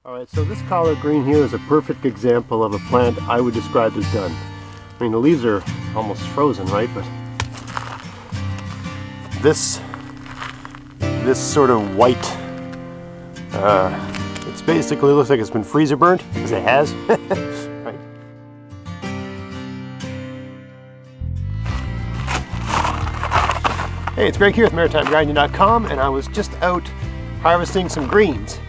Alright, so this collard green here is a perfect example of a plant I would describe as done. I mean, the leaves are almost frozen, right? But this sort of white, it's basically looks like it's been freezer burnt, because it has. Right? Hey, it's Greg here with MaritimeGardening.com, and I was just out harvesting some greens.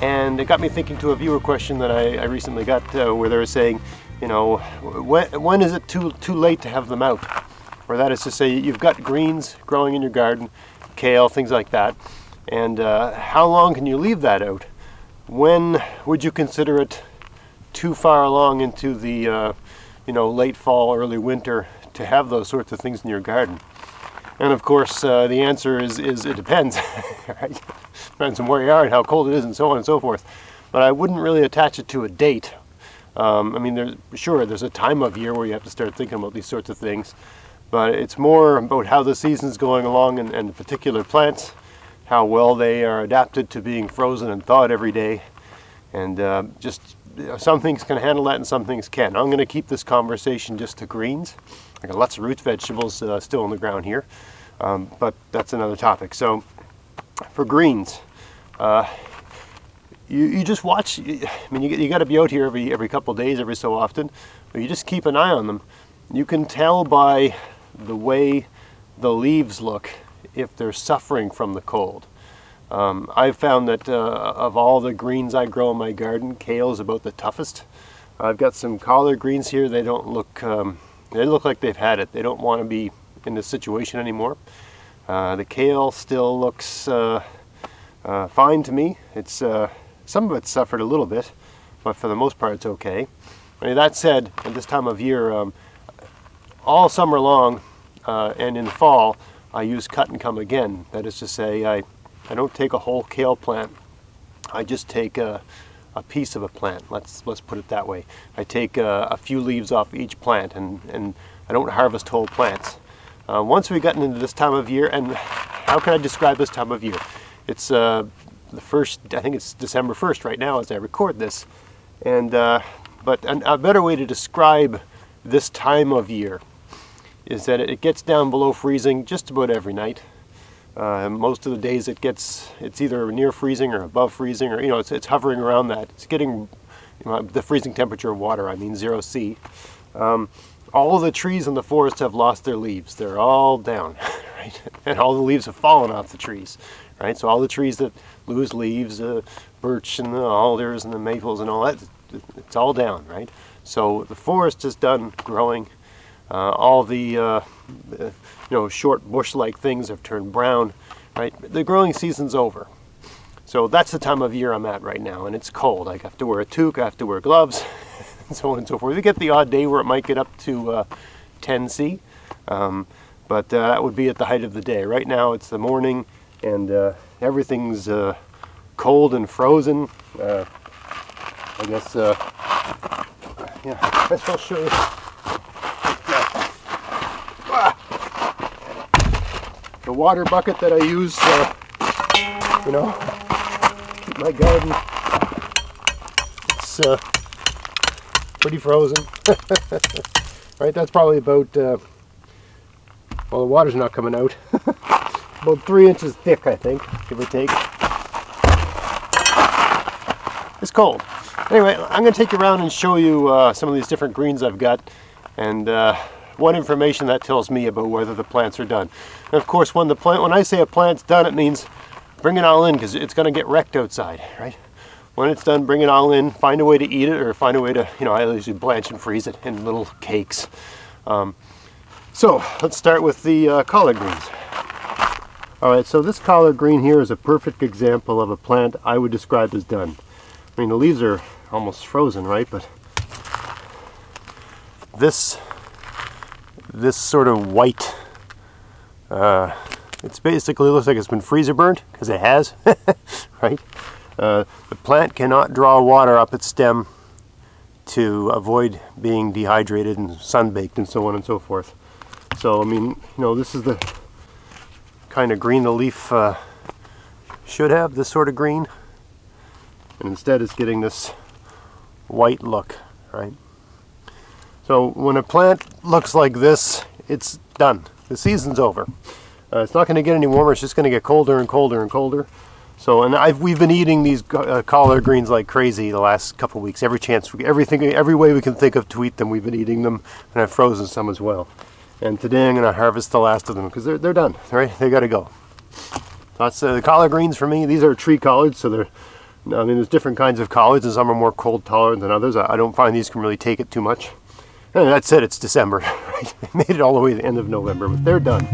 And it got me thinking to a viewer question that I recently got where they were saying, you know, when is it too late to have them out? Or that is to say, you've got greens growing in your garden, kale, things like that, and how long can you leave that out? When would you consider it too far along into the you know, late fall, early winter to have those sorts of things in your garden? And of course, the answer is it depends. Right? Depends on where you are and how cold it is and so on and so forth. But I wouldn't really attach it to a date. I mean, there's a time of year where you have to start thinking about these sorts of things. But it's more about how the season's going along and the particular plants, how well they are adapted to being frozen and thawed every day. And just, you know, some things can handle that and some things can't. I'm going to keep this conversation just to greens. I got lots of root vegetables still in the ground here, but that's another topic. So for greens, you just watch. I mean, you got to be out here every couple of days, every so often, but you just keep an eye on them. You can tell by the way the leaves look if they're suffering from the cold. I've found that of all the greens I grow in my garden, kale is about the toughest. I've got some collard greens here. They don't look. They look like they've had it. They don't want to be in this situation anymore. The kale still looks fine to me. It's some of it suffered a little bit, but for the most part it's okay. I mean, that said, at this time of year, all summer long and in the fall, I use cut and come again. That is to say, I don't take a whole kale plant. I just take a piece of a plant. Let's put it that way. I take a few leaves off each plant, and I don't harvest whole plants. Once we've gotten into this time of year, and how can I describe this time of year? It's the first, I think it's December 1st right now as I record this, and but a better way to describe this time of year is that it gets down below freezing just about every night. Most of the days it's either near freezing or above freezing, or, you know, it's hovering around that. It's getting, you know, the freezing temperature of water, I mean 0 C. All the trees in the forest have lost their leaves. They're all down, right? And all the leaves have fallen off the trees, right? So all the trees that lose leaves, birch and the alders and the maples and all that, it's all down, right? So the forest is done growing. All the you know, short bush-like things have turned brown, right? The growing season's over. So that's the time of year I'm at right now, and it's cold. I have to wear a toque, I have to wear gloves, and so on and so forth. We get the odd day where it might get up to 10 C, but that would be at the height of the day. Right now it's the morning, and everything's cold and frozen. I guess, yeah, I guess I'll show you. The water bucket that I use, you know, keep my garden, it's pretty frozen. Right, that's probably about, well, the water's not coming out, about 3 inches thick, I think, give or take. It's cold. Anyway, I'm going to take you around and show you some of these different greens I've got, and what information that tells me about whether the plants are done. And of course, when I say a plant's done, it means bring it all in, because it's going to get wrecked outside, right? When it's done, bring it all in, find a way to eat it, or find a way to, you know, I usually blanch and freeze it in little cakes. So let's start with the collard greens. Alright, so this collard green here is a perfect example of a plant I would describe as done. I mean, the leaves are almost frozen, right? But this sort of white, it's basically looks like it's been freezer burnt, because it has, right? The plant cannot draw water up its stem to avoid being dehydrated and sunbaked and so on and so forth. So, I mean, you know, this is the kind of green the leaf should have, this sort of green. and instead it's getting this white look, right? So when a plant looks like this, it's done. The season's over. It's not going to get any warmer. It's just going to get colder and colder and colder. So, and we've been eating these collard greens like crazy the last couple of weeks. Every chance, every way we can think of to eat them, we've been eating them, and I've frozen some as well. And today I'm going to harvest the last of them because they're done. Right? They got to go. That's the collard greens for me. These are tree collards, so they're. I mean, there's different kinds of collards, and some are more cold tolerant than others. I don't find these can really take it too much. And that said, it's December. Right? Made it all the way to the end of November, but they're done.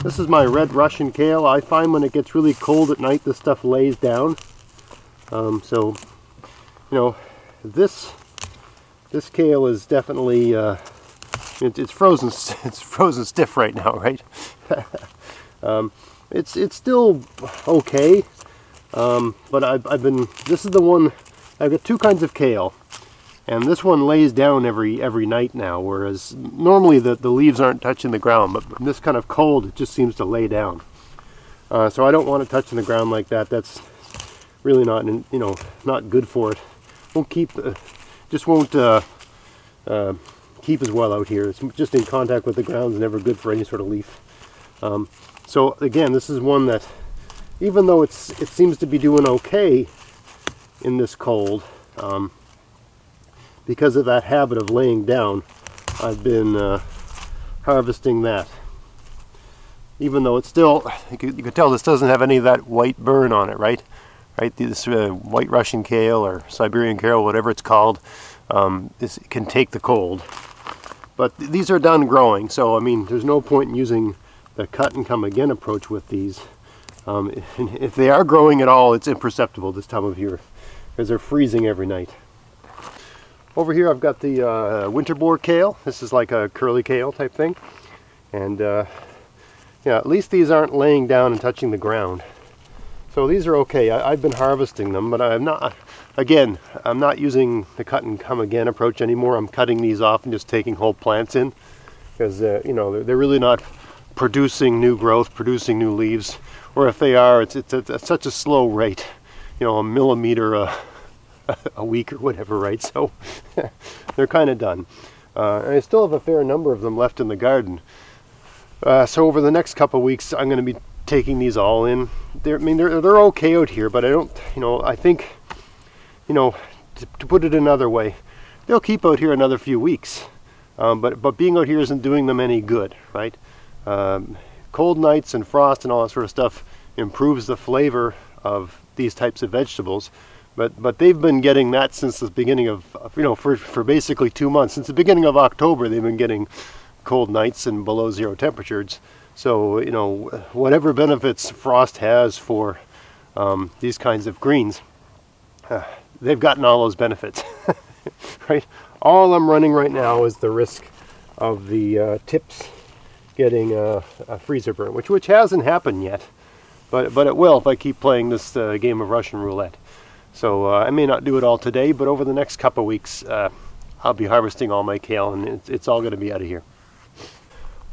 This is my red Russian kale. I find when it gets really cold at night, this stuff lays down. So, you know, this kale is definitely it's frozen. It's frozen stiff right now, right? It's still okay, but I've been. This is the one. I've got two kinds of kale. And this one lays down every night now, whereas normally the leaves aren't touching the ground, but in this kind of cold, it just seems to lay down. So I don't want it touching the ground like that. That's really not, not good for it. Won't keep, just won't keep as well out here. It's just in contact with the ground is never good for any sort of leaf. So again, this is one that, even though it seems to be doing okay in this cold. Because of that habit of laying down, I've been harvesting that. Even though it's still, you can tell this doesn't have any of that white burn on it, right? Right, this white Russian kale or Siberian kale, whatever it's called, it can take the cold. But these are done growing, so I mean, there's no point in using the cut and come again approach with these. If they are growing at all, it's imperceptible this time of year because they're freezing every night. Over here I've got the winter boar kale. This is like a curly kale type thing. And yeah, at least these aren't laying down and touching the ground. So these are okay. I've been harvesting them, but I'm not using the cut and come again approach anymore. I'm cutting these off and just taking whole plants in because they're really not producing new growth, producing new leaves. Or if they are, it's at such a slow rate, a millimeter a week or whatever, right? So they're kind of done. And I still have a fair number of them left in the garden. So over the next couple of weeks, I'm going to be taking these all in. They're okay out here, but I don't, I think, to put it another way, they'll keep out here another few weeks. But being out here isn't doing them any good, right? Cold nights and frost and all that sort of stuff improves the flavor of these types of vegetables. But they've been getting that since the beginning of, for basically 2 months. Since the beginning of October, they've been getting cold nights and below zero temperatures. So, whatever benefits frost has for these kinds of greens, they've gotten all those benefits, right? All I'm running right now is the risk of the tips getting a freezer burn, which hasn't happened yet, but it will if I keep playing this game of Russian roulette. So I may not do it all today, but over the next couple of weeks, I'll be harvesting all my kale, and it's all going to be out of here.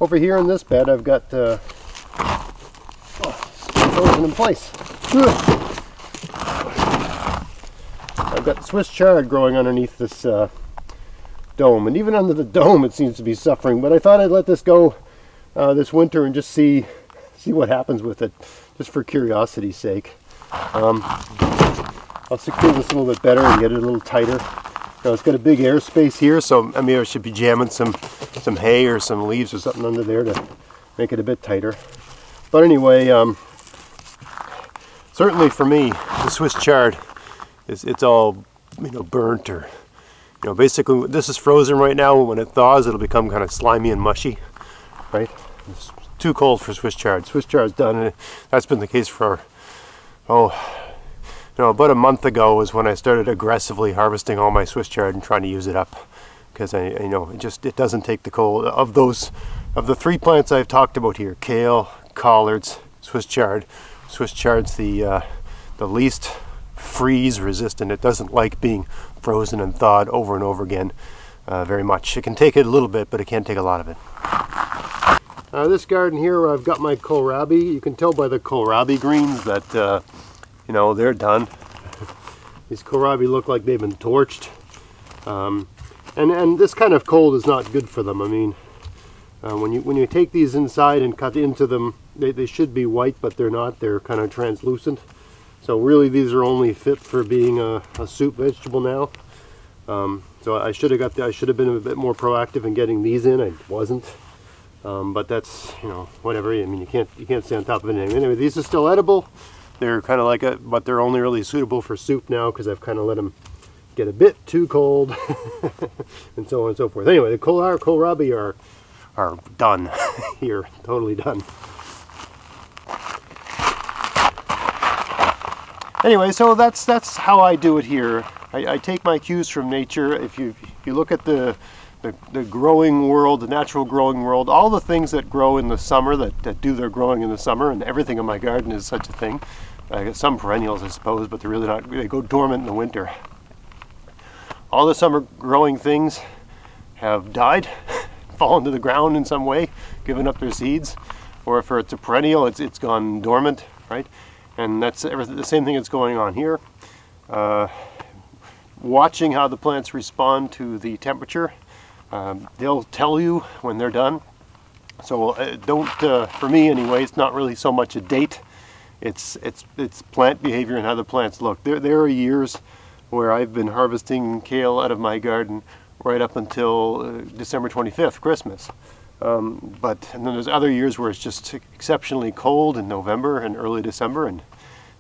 Over here in this bed, I've got frozen in place. I've got Swiss chard growing underneath this dome, and even under the dome, it seems to be suffering. But I thought I'd let this go this winter and just see see what happens with it, just for curiosity's sake. I'll secure this a little bit better and get it a little tighter. Now it's got a big airspace here, so I mean I should be jamming some hay or some leaves or something under there to make it a bit tighter. But anyway, certainly for me, the Swiss chard it's all, you know, burnt, or, you know, basically this is frozen right now. When it thaws, it'll become kind of slimy and mushy, right? It's too cold for Swiss chard. Swiss chard's done, and that's been the case for, you know, about a month ago was when I started aggressively harvesting all my Swiss chard and trying to use it up, because you know, it doesn't take the cold. Of the 3 plants I've talked about here, kale, collards, Swiss chard. Swiss chard's the least freeze resistant. It doesn't like being frozen and thawed over and over again very much. It can take it a little bit, but it can't take a lot of it. This garden here, I've got my kohlrabi. You can tell by the kohlrabi greens that you know, they're done. These kohlrabi look like they've been torched, and this kind of cold is not good for them. I mean, when you take these inside and cut into them, they should be white, but they're not. They're kind of translucent. So really, these are only fit for being a soup vegetable now. So I should have been a bit more proactive in getting these in. I wasn't. But that's, you know, whatever. I mean, you can't stay on top of it anyway. These are still edible. They're kind of like but they're only really suitable for soup now, because I've kind of let them get a bit too cold, and so on and so forth. Anyway, the kohlrabi are done here, totally done. Anyway, so that's how I do it here. I take my cues from nature. If you look at the growing world, the natural growing world, all the things that grow in the summer, that do their growing in the summer, and everything in my garden is such a thing. I got some perennials, I suppose, but they're really not. They go dormant in the winter. All the summer growing things have died, fallen to the ground in some way, given up their seeds, or if it's a perennial, it's gone dormant, right? And that's the same thing that's going on here. Watching how the plants respond to the temperature, they'll tell you when they're done. So for me anyway, it's not really so much a date. It's plant behavior and how the plants look. There are years where I've been harvesting kale out of my garden right up until December 25th, Christmas. And then there's other years where it's just exceptionally cold in November and early December,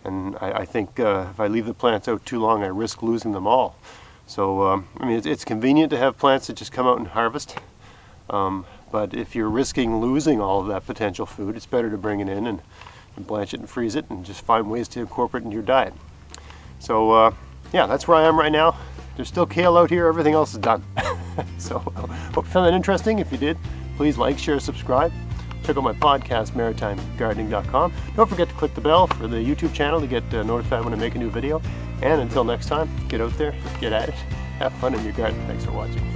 and I think if I leave the plants out too long, I risk losing them all. So I mean, it's convenient to have plants that just come out and harvest, but if you're risking losing all of that potential food, it's better to bring it in and blanch it and freeze it and just find ways to incorporate it into your diet. So yeah, that's where I am right now. There's still kale out here, everything else is done. So hope you found that interesting. If you did, please like, share, subscribe. Check out my podcast, maritimegardening.com. Don't forget to click the bell for the YouTube channel to get notified when I make a new video. And until next time, get out there, get at it, have fun in your garden. Thanks for watching.